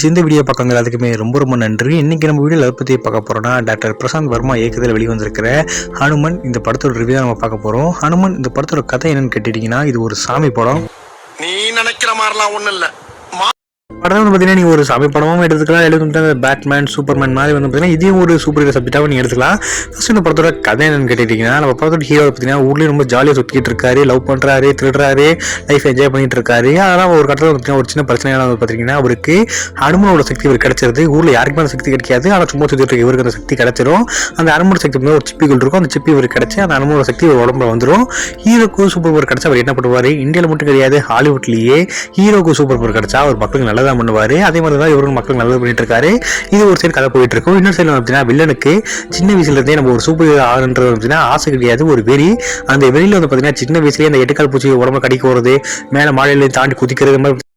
இந்த வீடியோ பார்க்கறது அதுக்குமே ரொம்ப நன்றி. இன்னைக்கு நம்ம வீடியோவில் எதை பற்றி பார்க்க போகிறோம்னா, டாக்டர் பிரசாந்த் வர்மா இயக்கத்தில் வெளிவந்திருக்கிற ஹனுமன் இந்த படத்தோட ரிவ்யூ தான் நம்ம பார்க்க போகிறோம். ஹனுமன் இந்த படத்தோட கதை என்னன்னு கேட்டுட்டீங்கன்னா, இது ஒரு சாமி படம். நீ நினைக்கிற மாதிரிலாம் ஒன்றும் இல்லை. படம் வந்து பார்த்தீங்கன்னா நீங்கள் ஒரு சாமி படமும் எடுத்துக்கலாம், எழுதும் பேட்மேன் சூப்பர்மேன் மாதிரி வந்து பார்த்தீங்கன்னா இதையும் ஒரு சூப்பர் ஹீரோ சப்ஜெக்டாகவும் நீங்கள் எடுத்துக்கலாம். ஃபர்ஸ்ட் இந்த படத்தோட கதை என்னன்னு கேட்டுட்டீங்கன்னா, நம்ம படத்தோட ஹீரோ பார்த்தீங்கன்னா ஊர்லேயும் ரொம்ப ஜாலியாக சுற்றிட்டு இருக்காரு, லவ் பண்ணுறாரு, திருடுறாரு, லைஃப் என்ஜாய் பண்ணிட்டு இருக்காரு. அதெல்லாம் ஒரு கட்டத்தில் பார்த்தீங்கன்னா ஒரு சின்ன பிரச்சனையான வந்து பார்த்தீங்கன்னா அவருக்கு ஹனுமனோட சக்தி இவர் கிடைச்சிருது. ஊரில் யாருக்குமே அந்த சக்தி கிடைக்காது, ஆனால் சும்மா சுற்றிட்டு இருக்க இவருக்கு அந்த சக்தி கிடைச்சிரும். அந்த ஹனுமனோட சக்தி வந்து ஒரு சிப்பிகள் இருக்கும், அந்த சிப்பி இவர் கிடைச்சி அந்த ஹனுமனோட சக்தி ஒரு உடம்புல வந்துடும். ஹீரோக்கு சூப்பர் பவர் கிடைச்சா அவர் என்ன பண்ணுவார், இந்தியாவில் மட்டும் கிடையாது ஹாலிவுட்லேயே ஹீரோக்கு சூப்பர் பவர் கிடைச்சா அவர் மக்களுக்கு நல்லதாக பண்ணுவார். அதே மாதிரி தான் இவரும் மக்கள் நல்லது பண்ணிட்டு இருக்காரு. இது ஒரு சைடு கதை போயிட்டு இருக்கும். இன்னொரு சைடு பார்த்தீங்கன்னா வில்லனுக்கு சின்ன வயசுல இருந்தே நம்ம ஒரு சூப்பர் ஹீரோ ஆகுன்றது பார்த்தீங்கன்னா ஆசை கிடையாது, ஒரு வெறி. அந்த வெளியில வந்து பார்த்தீங்கன்னா சின்ன வயசுலேயே அந்த எட்டுக்கால் பூச்சி உடம்பு கடிக்க போகிறது, மேலே மாலையில தாண்டி குதிக்கிறது மாதிரி